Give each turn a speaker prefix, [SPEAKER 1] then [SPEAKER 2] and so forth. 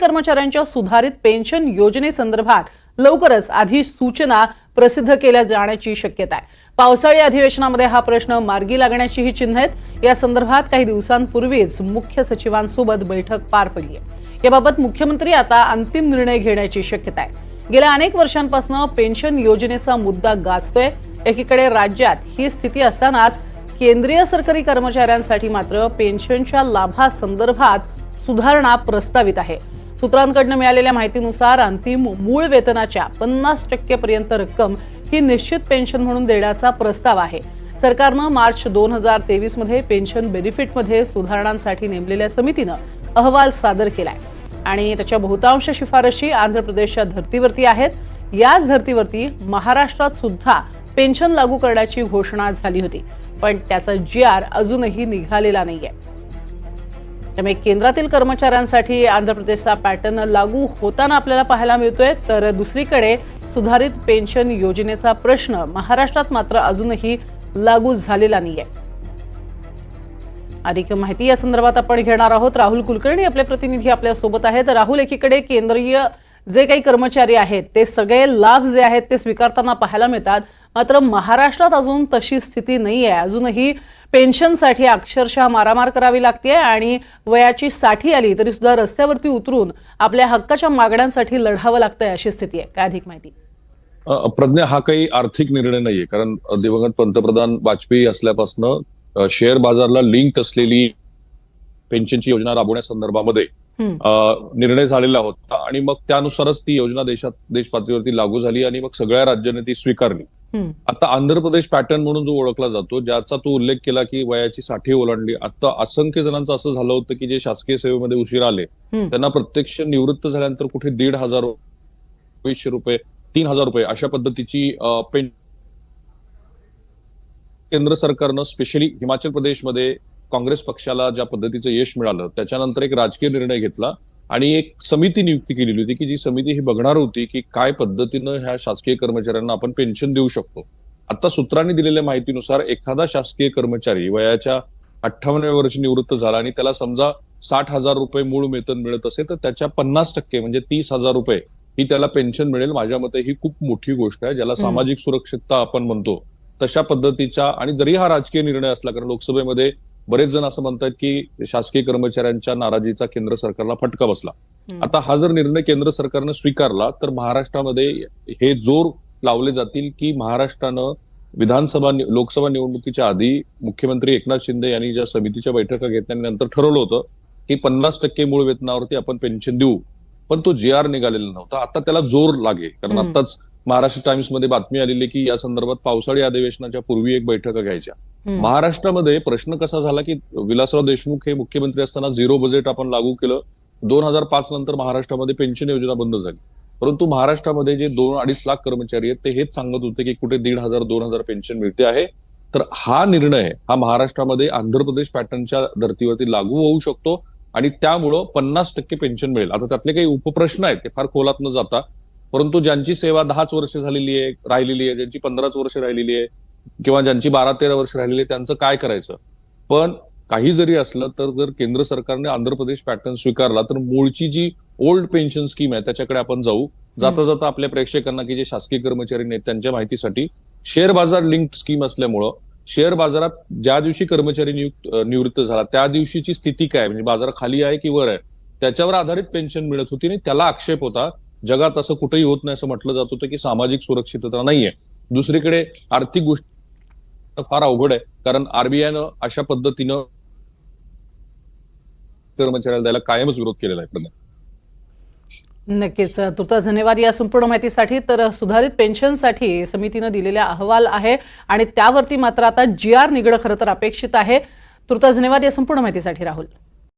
[SPEAKER 1] कर्मचाऱ्यांच्या सुधारित पेन्शन योजनेसंदर्भात लवकरच अधिसूचना प्रसिद्ध केल्या जाण्याची शक्यता आहे। पावसाळी अधिवेशनामध्ये हा प्रश्न मार्गी लागण्याची ही चिन्ह आहेत। या संदर्भात काही दिवसांपूर्वीच मुख्य सचिवांसोबत बैठक पार पडली आहे। याबाबत मुख्यमंत्री आता अंतिम निर्णय घेण्याची शक्यता आहे। गेल्या अनेक वर्षांपासून पेन्शन योजनेचा मुद्दा गाजतोय। एकीकडे राज्यात ही स्थिती असतानाच केंद्रीय सरकारी कर्मचाऱ्यांसाठी मात्र पेन्शनच्या लाभासंदर्भात सुधारणा प्रस्तावित आहे। सूत्रांकडून मिळालेल्या माहितीनुसार अंतिम मूळ वेतनाच्या 50% पर्यंत रक्कम ही निश्चित पेन्शन म्हणून देण्याचा प्रस्ताव आहे। सरकारनं मार्च 2023 मध्ये पेन्शन बेनिफिटमध्ये सुधारणांसाठी नेमलेल्या समितीनं अहवाल सादर केलाय आणि त्याच्या बहुतांश शिफारशी आंध्र प्रदेशच्या धर्तीवरती आहेत। याच धर्तीवरती महाराष्ट्रात सुद्धा पेन्शन लागू करण्याची घोषणा झाली होती, पण त्याचा GR अजूनही निघालेला नाहीये। त्यामुळे केंद्रातील कर्मचाऱ्यांसाठी आंध्र प्रदेशचा पॅटर्न लागू होताना आपल्याला पाहायला मिळतोय, तर दुसरीकडे सुधारित पेन्शन योजनेचा प्रश्न महाराष्ट्रात मात्र अजूनही लागू झालेला नाहीये। अधिक माहिती या संदर्भात आपण घेणार आहोत। राहुल कुलकर्णी आपले प्रतिनिधी आपल्या सोबत आहेत। राहुल, एकीकडे केंद्रीय जे काही कर्मचारी आहेत ते सगळे लाभ जे आहेत ते स्वीकारताना पाहायला मिळतात, मात्र महाराष्ट्रात अजून तशी स्थिती नाहीये। अजूनही पेन्शनसाठी अक्षरशः मारामार करावी लागते आणि वयाची 60 आली तरी सुद्धा रस्त्यावरती उतरून आपल्या हक्काच्या मागण्यांसाठी लढावं लागतंय, अशी स्थिती आहे। काय अधिक माहिती?
[SPEAKER 2] प्रज्ञा, हा काही आर्थिक निर्णय नाहीये, कारण दिवंगत पंतप्रधान वाजपेयी असल्यापासून शेअर बाजारला लिंक असलेली पेन्शनची योजना राबवण्यासंदर्भामध्ये निर्णय झालेला होता आणि मग त्यानुसारच ती योजना देश पातळीवरती लागू झाली आणि मग सगळ्या राज्यांनी ती स्वीकारली। आता आंध्र प्रदेश पॅटर्न म्हणून जो ओळखला जातो, ज्याचा तू उल्लेख केला की वयाची 60 ओलांडली, आता असंख्य जणांचं असं झालं होतं की जे शासकीय सेवेमध्ये उशीर आले त्यांना प्रत्यक्ष निवृत्त झाल्यानंतर कुठे 1,500 2,000 रुपये 3,000 रुपये अशा पद्धतीची केंद्र सरकारनं स्पेशली हिमाचल प्रदेशमध्ये काँग्रेस पक्षाला ज्या पद्धतीचं यश मिळालं त्याच्यानंतर एक राजकीय निर्णय घेतला आणि एक समिती नियुक्ती केलेली होती की जी समिती ही बघणार होती की काय पद्धतीनं ह्या शासकीय कर्मचाऱ्यांना आपण पेन्शन देऊ शकतो। आता सूत्रांनी दिलेल्या माहितीनुसार एखादा शासकीय कर्मचारी वयाच्या 58व्या वर्षी निवृत्त झाला आणि त्याला समजा 60,000 रुपये मूळ वेतन मिळत असेल तर त्याच्या 50% म्हणजे 30,000 रुपये ही त्याला पेन्शन मिळेल। माझ्या मते ही खूप मोठी गोष्ट आहे, ज्याला सामाजिक सुरक्षितता आपण म्हणतो तशा पद्धतीच्या। आणि जरी हा राजकीय निर्णय असला, कारण लोकसभेमध्ये बरेच जण असं म्हणतात की शासकीय कर्मचाऱ्यांच्या नाराजीचा केंद्र सरकारला फटका बसला। आता हा जर निर्णय केंद्र सरकारनं स्वीकारला तर महाराष्ट्रामध्ये हे जोर लावले जातील की महाराष्ट्रानं लोकसभा निवडणुकीच्या आधी मुख्यमंत्री एकनाथ शिंदे यांनी ज्या समितीच्या बैठका घेतल्यानंतर ठरवलं होतं की 50% मूळ वेतनावरती आपण पेन्शन देऊ, पण तो GR निघालेला नव्हता। आता त्याला जोर लागेल, कारण आताच महाराष्ट्र टाइम्स मध्ये बातमी आलेली की या संदर्भात पावसाळी अधिवेशनाच्या पूर्वी एक बैठक घ्यायच्या। महाराष्ट्रामध्ये प्रश्न कसा झाला की विलासराव देशमुख हे मुख्यमंत्री असताना 0 बजेट आपण लागू केलं। 2005 नंतर महाराष्ट्रामध्ये पेन्शन योजना बंद झाली, परंतु महाराष्ट्रामध्ये जे 2-2.5 लाख कर्मचारी आहेत ते हेच सांगत होते की कुठे 1,500-2,000 पेन्शन मिळते आहे। तर हा निर्णय हा महाराष्ट्रामध्ये आंध्र प्रदेश पॅटर्नच्या धर्तीवरती लागू होऊ शकतो आणि त्यामुळं 50% पेन्शन मिळेल। आता त्यातले काही उपप्रश्न आहेत ते फार खोलात न जाता, परंतु ज्यांची सेवा 10 वर्ष राहिलेली आहे, ज्यांची 15 वर्ष राहिलेली आहे किंवा ज्यांची 12-13 वर्ष राहिलेली आहे, त्यांचं काय करायचं? पण काही जरी असलं तर जर केंद्र सरकारने आंध्र प्रदेश पॅटर्न स्वीकारला तर मूळची जी ओल्ड पेन्शन स्कीम आहे त्याच्याकडे आपण जाऊ। जाता जाता आपल्या प्रेक्षकांना की जे शासकीय कर्मचारी आहेत त्यांच्या माहितीसाठी, शेअर बाजार लिंक्ड स्कीम असल्यामुळं शेअर बाजारात ज्या दिवशी कर्मचारी निवृत्त झाला त्या दिवशीची स्थिती काय, म्हणजे बाजार खाली आहे की वर आहे, त्याच्यावर आधारित पेन्शन मिळत होती आणि त्याला आक्षेप होता। जगात असं कुठेही होत नाही असं म्हटलं जात होतं की सामाजिक सुरक्षितता नाहीये। दुसरीकडे आर्थिक गोष्ट फार अवघड आहे, कारण RBIनं अशा पद्धतीनं कर्मचाऱ्याला द्यायला कायमच विरोध केलेला आहे।
[SPEAKER 1] नक्कीच, तुर्तास धन्यवाद या संपूर्ण माहितीसाठी। तर सुधारित पेन्शनसाठी समितीनं दिलेला अहवाल आहे आणि त्यावरती मात्र आता GR निघणं खरं तर अपेक्षित आहे। तुर्तास धन्यवाद या संपूर्ण माहितीसाठी राहुल।